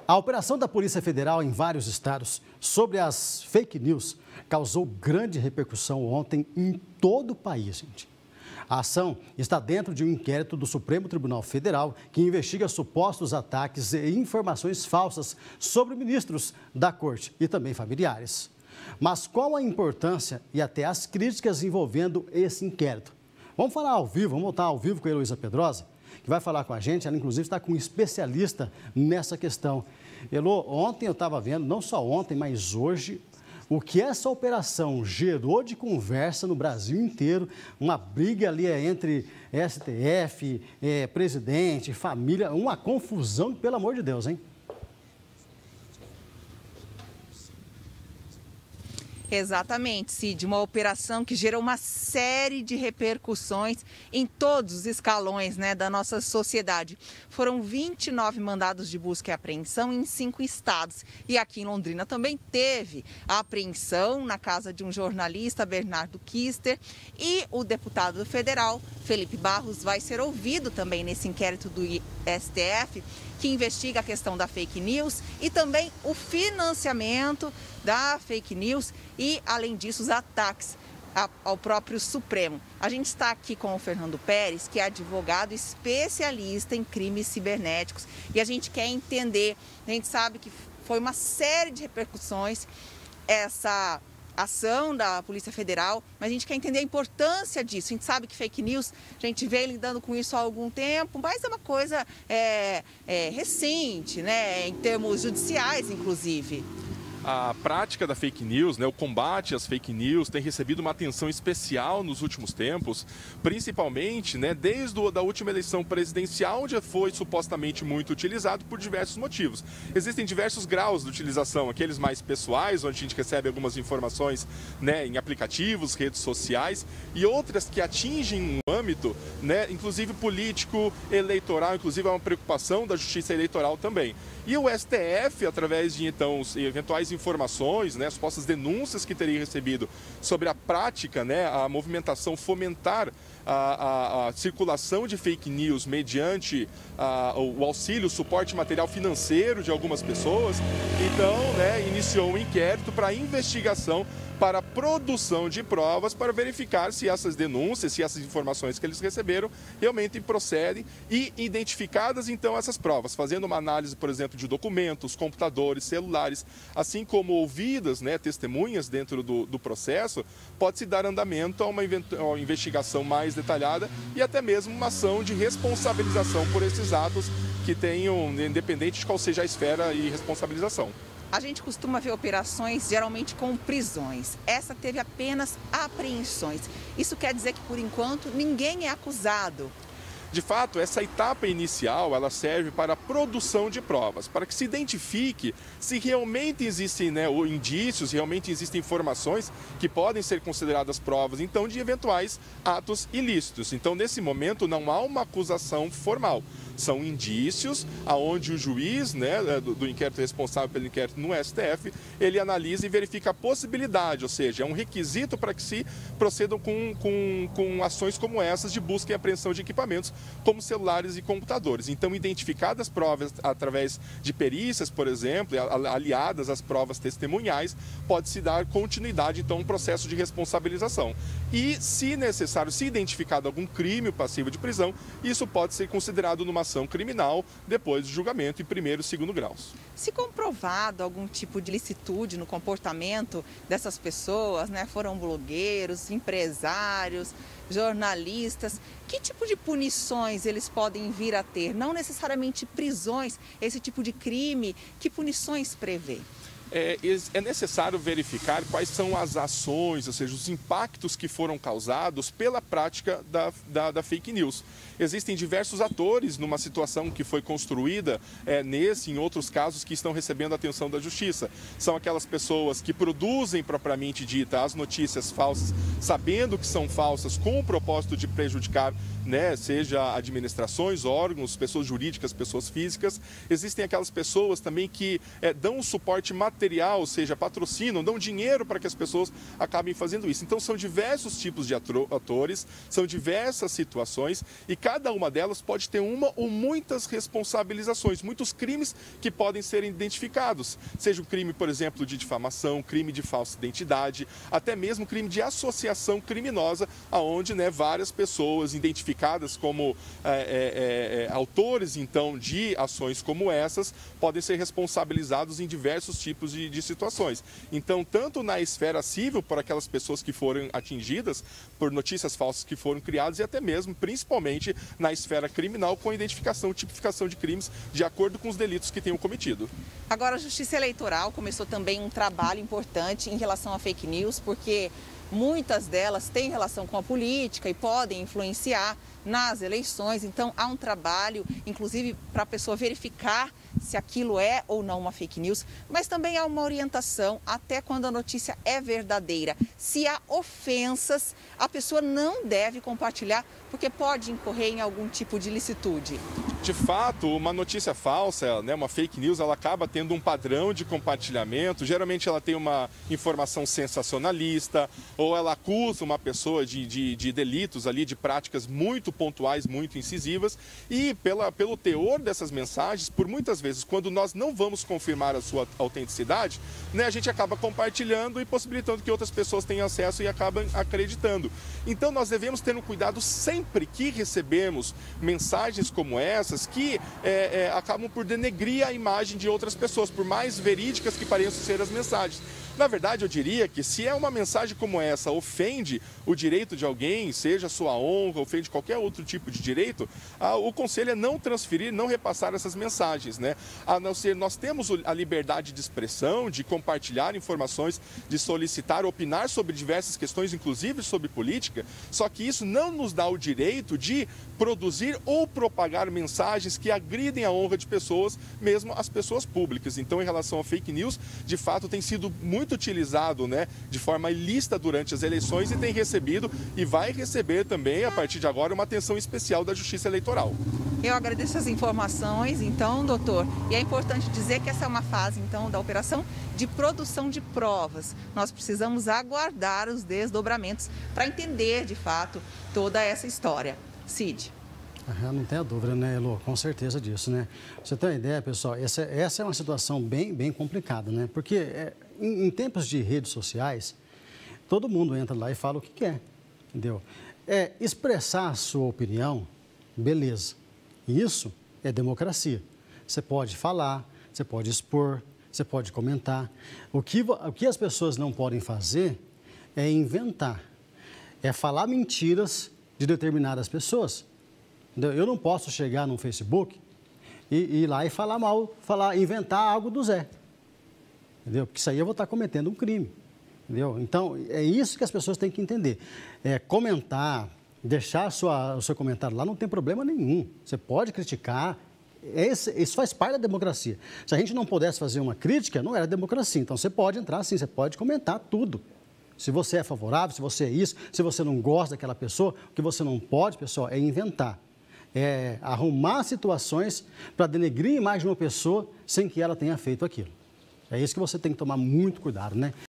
A operação da Polícia Federal em vários estados sobre as fake news causou grande repercussão ontem em todo o país, gente. A ação está dentro de um inquérito do Supremo Tribunal Federal que investiga supostos ataques e informações falsas sobre ministros da Corte e também familiares. Mas qual a importância e até as críticas envolvendo esse inquérito? Vamos falar ao vivo, vamos voltar ao vivo com a Heloísa Pedrosa, que vai falar com a gente. Ela, inclusive, está com um especialista nessa questão. Elo, ontem eu estava vendo, não só ontem, mas hoje, o que essa operação gerou de conversa no Brasil inteiro, uma briga ali entre STF, presidente, família, uma confusão, pelo amor de Deus, hein? Exatamente, Cid, uma operação que gerou uma série de repercussões em todos os escalões, da nossa sociedade. Foram 29 mandados de busca e apreensão em 5 estados. E aqui em Londrina também teve a apreensão na casa de um jornalista, Bernardo Kister, e o deputado federal, Felipe Barros, vai ser ouvido também nesse inquérito do STF, que investiga a questão da fake news e também o financiamento da fake news e, além disso, os ataques ao próprio Supremo. A gente está aqui com o Fernando Pérez, que é advogado especialista em crimes cibernéticos, e a gente quer entender, a gente sabe que foi uma série de repercussões essa ação da Polícia Federal, mas a gente quer entender a importância disso. A gente sabe que fake news, a gente vem lidando com isso há algum tempo, mas é uma coisa recente, em termos judiciais, inclusive. A prática da fake news, o combate às fake news tem recebido uma atenção especial nos últimos tempos, principalmente desde a última eleição presidencial, onde foi supostamente muito utilizado por diversos motivos. Existem diversos graus de utilização, aqueles mais pessoais, onde a gente recebe algumas informações em aplicativos, redes sociais, e outras que atingem um âmbito, inclusive político, eleitoral, inclusive é uma preocupação da Justiça Eleitoral também. E o STF, através de eventuais informações, supostas denúncias que teria recebido sobre a prática, a movimentação, fomentar a circulação de fake news mediante o auxílio, o suporte material financeiro de algumas pessoas, então iniciou um inquérito para investigação, para produção de provas, para verificar se essas denúncias, se essas informações que eles receberam realmente procedem e identificadas então essas provas, fazendo uma análise, por exemplo, de documentos, computadores, celulares, assim como ouvidas testemunhas dentro do processo, pode-se dar andamento a uma investigação mais detalhada e até mesmo uma ação de responsabilização por esses atos que tenham, independente de qual seja a esfera e responsabilização. A gente costuma ver operações geralmente com prisões. Essa teve apenas apreensões. Isso quer dizer que, por enquanto, ninguém é acusado. De fato, essa etapa inicial, ela serve para a produção de provas, para que se identifique se realmente existem indícios, realmente existem informações que podem ser consideradas provas, então, de eventuais atos ilícitos. Então, nesse momento, não há uma acusação formal. São indícios aonde o juiz do inquérito responsável pelo inquérito no STF, ele analisa e verifica a possibilidade, ou seja, é um requisito para que se procedam com ações como essas de busca e apreensão de equipamentos, como celulares e computadores. Então, identificadas provas através de perícias, por exemplo, aliadas às provas testemunhais, pode-se dar continuidade, então, a um processo de responsabilização. E, se necessário, se identificado algum crime passivo de prisão, isso pode ser considerado numa ação criminal depois do julgamento em primeiro e segundo graus. Se comprovado algum tipo de ilicitude no comportamento dessas pessoas, foram blogueiros, empresários, jornalistas, que tipo de punições eles podem vir a ter? Não necessariamente prisões, esse tipo de crime, que punições prevê? É necessário verificar quais são as ações, ou seja, os impactos que foram causados pela prática da fake news. Existem diversos atores numa situação que foi construída nesse e em outros casos que estão recebendo a atenção da Justiça. São aquelas pessoas que produzem propriamente dita as notícias falsas, sabendo que são falsas, com o propósito de prejudicar, seja administrações, órgãos, pessoas jurídicas, pessoas físicas. Existem aquelas pessoas também que dão um suporte material material, ou seja, patrocinam, dão dinheiro para que as pessoas acabem fazendo isso. Então são diversos tipos de atores, são diversas situações e cada uma delas pode ter uma ou muitas responsabilizações, muitos crimes que podem ser identificados. Seja um crime, por exemplo, de difamação, crime de falsa identidade, até mesmo crime de associação criminosa, onde várias pessoas identificadas como autores, então, de ações como essas, podem ser responsabilizados em diversos tipos de situações. Então, tanto na esfera civil, por aquelas pessoas que foram atingidas por notícias falsas que foram criadas, e até mesmo, principalmente, na esfera criminal, com identificação e tipificação de crimes de acordo com os delitos que tenham cometido. Agora, a Justiça Eleitoral começou também um trabalho importante em relação a fake news, porque muitas delas têm relação com a política e podem influenciar nas eleições. Então, há um trabalho, inclusive, para a pessoa verificar se aquilo é ou não uma fake news, mas também há uma orientação até quando a notícia é verdadeira. Se há ofensas, a pessoa não deve compartilhar, porque pode incorrer em algum tipo de ilicitude. De fato, uma notícia falsa, uma fake news, ela acaba tendo um padrão de compartilhamento. Geralmente ela tem uma informação sensacionalista, ou ela acusa uma pessoa de delitos ali, de práticas muito pontuais, muito incisivas. E pelo teor dessas mensagens, por muitas vezes, quando nós não vamos confirmar a sua autenticidade, a gente acaba compartilhando e possibilitando que outras pessoas tenham acesso e acabam acreditando. Então nós devemos ter um cuidado sempre que recebemos mensagens como essas, que acabam por denegrir a imagem de outras pessoas, por mais verídicas que pareçam ser as mensagens. Na verdade, eu diria que se é uma mensagem como essa ofende o direito de alguém, seja a sua honra, ofende qualquer outro tipo de direito, o conselho é não transferir, não repassar essas mensagens, A não ser, nós temos a liberdade de expressão, de compartilhar informações, de solicitar, opinar sobre diversas questões, inclusive sobre política, só que isso não nos dá o direito de produzir ou propagar mensagens que agridem a honra de pessoas, mesmo as pessoas públicas. Então, em relação a fake news, de fato tem sido muito utilizado, de forma ilícita durante as eleições e tem recebido e vai receber também, a partir de agora, uma atenção especial da Justiça Eleitoral. Eu agradeço as informações, então, doutor, e é importante dizer que essa é uma fase, então, da operação de produção de provas. Nós precisamos aguardar os desdobramentos para entender, de fato, toda essa história. Cid. Não tenha dúvida, Elô? Com certeza disso, Pra você ter uma ideia, pessoal, essa é uma situação bem complicada, Porque em tempos de redes sociais, todo mundo entra lá e fala o que quer, entendeu? Expressar a sua opinião, beleza. Isso é democracia. Você pode falar, você pode expor, você pode comentar. O que as pessoas não podem fazer é inventar, é falar mentiras de determinadas pessoas. Eu não posso chegar no Facebook e ir lá e falar mal, inventar algo do Zé, entendeu? Porque isso aí eu vou estar cometendo um crime, entendeu? Então, é isso que as pessoas têm que entender. Comentar, deixar o seu comentário lá não tem problema nenhum. Você pode criticar, isso faz parte da democracia. Se a gente não pudesse fazer uma crítica, não era democracia. Então, você pode entrar sim, você pode comentar tudo. Se você é favorável, se você é isso, se você não gosta daquela pessoa, o que você não pode, pessoal, é inventar. Arrumar situações para denegrir a imagem de uma pessoa sem que ela tenha feito aquilo. É isso que você tem que tomar muito cuidado,